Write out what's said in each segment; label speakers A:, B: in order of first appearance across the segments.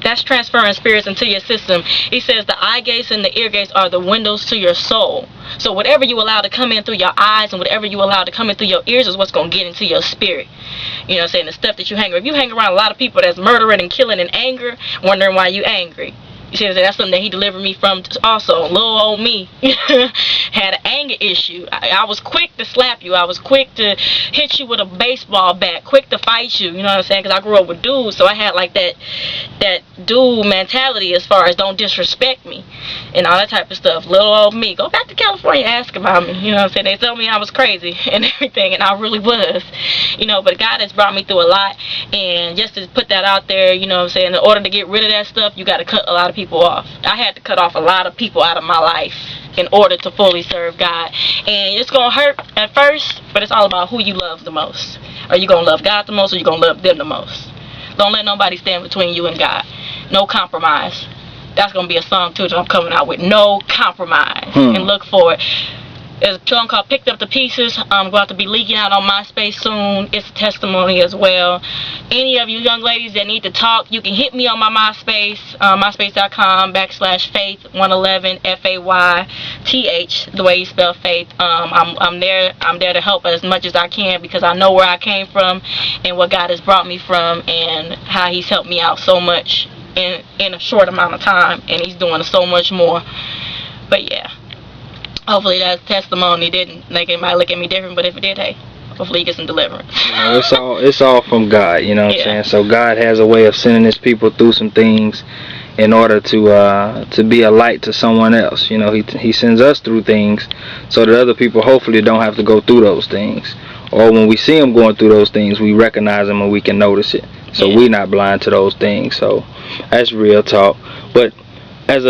A: That's transferring spirits into your system. He says the eye gates and the ear gates are the windows to your soul. So whatever you allow to come in through your eyes and whatever you allow to come in through your ears is what's going to get into your spirit. You know what I'm saying? The stuff that you hang around. If you hang around a lot of people that's murdering and killing in anger, wondering why you angry. You see what I'm saying? That's something that he delivered me from also. Little old me had an anger issue. I was quick to slap you. I was quick to hit you with a baseball bat. Quick to fight you. You know what I'm saying? Because I grew up with dudes. So I had like that dude mentality as far as don't disrespect me. And all that type of stuff. Little old me. Go back to California, ask about me. You know what I'm saying? They told me I was crazy and everything. And I really was. You know, but God has brought me through a lot. And just to put that out there, you know what I'm saying? In order to get rid of that stuff, you got to cut a lot of people off. I had to cut off a lot of people out of my life in order to fully serve God. And it's going to hurt at first, but it's all about who you love the most. Are you going to love God the most, or are you going to love them the most? Don't let nobody stand between you and God. No compromise. That's going to be a song too that I'm coming out with. No compromise. And look for it. There's a song called Picked Up the Pieces. I'm going to be leaking out on MySpace soon. It's a testimony as well. Any of you young ladies that need to talk, you can hit me on my MySpace, myspace.com/faith111, FAYTH, the way you spell faith. I'm there to help as much as I can, because I know where I came from and what God has brought me from and how he's helped me out so much in a short amount of time, and he's doing so much more. But yeah. Hopefully that testimony didn't, like, it might look at me different, but if it did, hey, hopefully you get some deliverance.
B: You know, it's all from God, you know what I'm saying? So God has a way of sending his people through some things in order to be a light to someone else. You know, he sends us through things so that other people hopefully don't have to go through those things. Or when we see them going through those things, we recognize them and we can notice it. So we're not blind to those things. So that's real talk. But as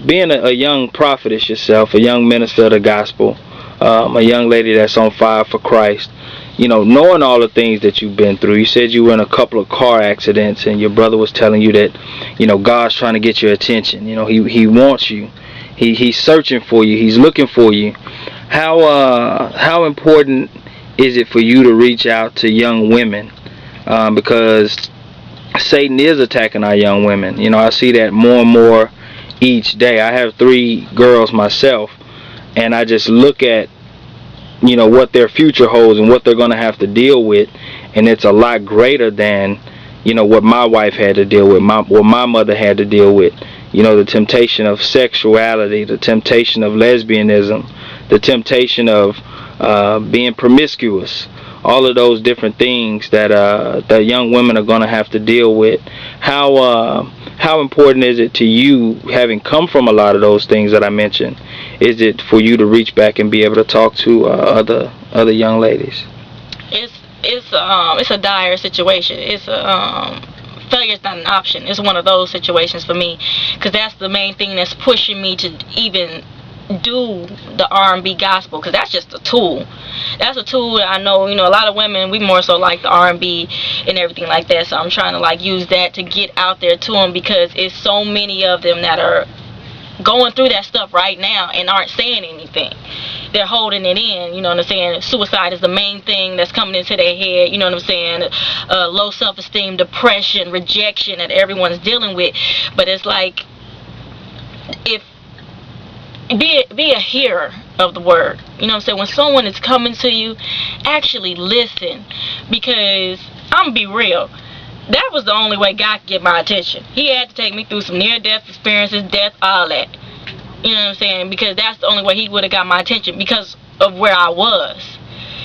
B: being a young prophetess yourself, a young minister of the gospel, a young lady that's on fire for Christ, you know, knowing all the things that you've been through. You said you were in a couple of car accidents, and your brother was telling you that, you know, God's trying to get your attention. You know, he wants you. He's searching for you. He's looking for you. How important is it for you to reach out to young women? Because Satan is attacking our young women. You know, I see that more and more each day. I have 3 girls myself, and I just look at, you know, what their future holds and what they're going to have to deal with, and it's a lot greater than, you know, what my wife had to deal with, what my mother had to deal with. You know, the temptation of sexuality, the temptation of lesbianism, the temptation of being promiscuous, all of those different things that young women are going to have to deal with. How important is it to you, having come from a lot of those things that I mentioned, is it for you to reach back and be able to talk to other young ladies?
A: It's a dire situation. Failure is not an option. It's one of those situations for me, because that's the main thing that's pushing me to even do the R&B gospel, because that's just a tool. That's a tool that I know, you know, a lot of women, we more so like the R&B and everything like that, so I'm trying to like use that to get out there to them, because it's so many of them that are going through that stuff right now and aren't saying anything. They're holding it in, you know what I'm saying? Suicide is the main thing that's coming into their head, you know what I'm saying? Low self-esteem, depression, rejection that everyone's dealing with. But it's like, be a hearer of the word. You know what I'm saying? When someone is coming to you, actually listen. Because I'm gonna be real, that was the only way God could get my attention. He had to take me through some near-death experiences, death, all that. You know what I'm saying? Because that's the only way he would have got my attention, because of where I was.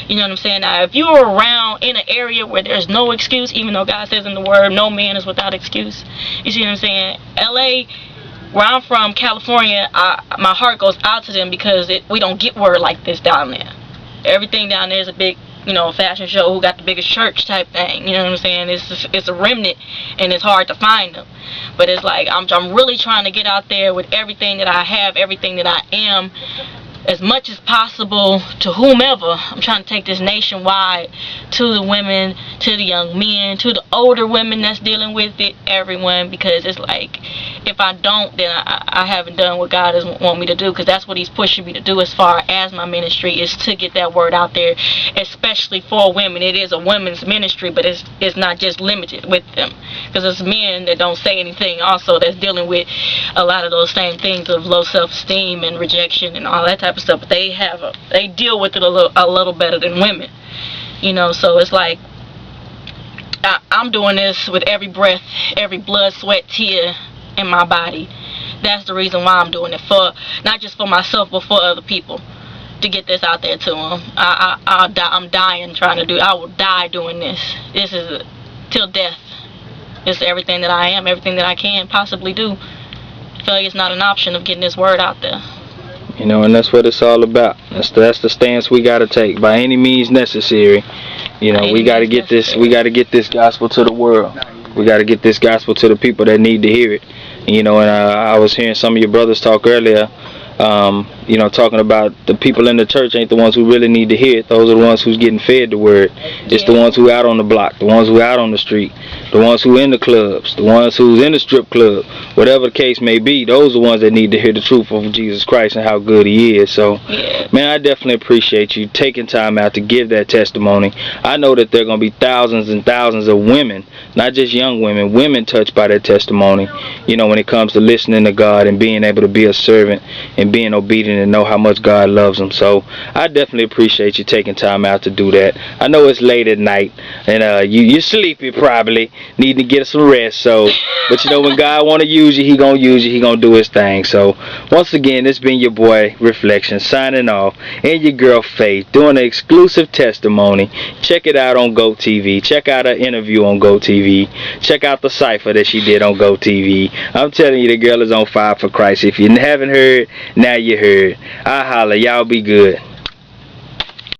A: You know what I'm saying? Now, if you were around in an area where there's no excuse, even though God says in the word, no man is without excuse. You see what I'm saying? LA, where I'm from, California, my heart goes out to them, because we don't get word like this down there. Everything down there is a big, you know, fashion show, who got the biggest church type thing. You know what I'm saying? It's a remnant, and it's hard to find them. But it's like I'm really trying to get out there with everything that I have, everything that I am, as much as possible, to whomever. I'm trying to take this nationwide, to the women, to the young men, to the older women that's dealing with it, everyone, because it's like, if I don't, then I haven't done what God want me to do, because that's what he's pushing me to do as far as my ministry, is to get that word out there, especially for women. It is a women's ministry, but it's not just limited with them, because it's men that don't say anything also that's dealing with a lot of those same things of low self-esteem and rejection and all that type of stuff, but they deal with it a little better than women, you know. So it's like I'm doing this with every breath, every blood, sweat, tear in my body. That's the reason why I'm doing it, for not just for myself but for other people, to get this out there to them. I'm dying trying to do. I will die doing this. This is till death. It's everything that I am, everything that I can possibly do. Failure's not an option of getting this word out there.
B: You know, and that's what it's all about. That's the stance we got to take by any means necessary. You know, we got to get this. We got to get this gospel to the world. We got to get this gospel to the people that need to hear it. You know, and I was hearing some of your brothers talk earlier, you know, talking about the people in the church ain't the ones who really need to hear it. Those are the ones who's getting fed the word. It's the ones who out on the block, the ones who out on the street, the ones who in the clubs, the ones who's in the strip club, whatever the case may be. Those are the ones that need to hear the truth of Jesus Christ and how good he is. So, man, I definitely appreciate you taking time out to give that testimony. I know that there are going to be thousands and thousands of women, not just young women, women touched by that testimony, you know, when it comes to listening to God and being able to be a servant and being obedient and know how much God loves them. So I definitely appreciate you taking time out to do that. I know it's late at night and you're sleepy, probably needing to get some rest. So, but you know, when God want to use you, he gonna use you. He gonna do his thing. So once again, it's been your boy Reflection signing off, and your girl Faith doing an exclusive testimony. Check it out on GoTV. Check out her interview on GoTV. Check out the cipher that she did on GoTV. I'm telling you, the girl is on fire for Christ. If you haven't heard, now you heard. I holla. Y'all be good.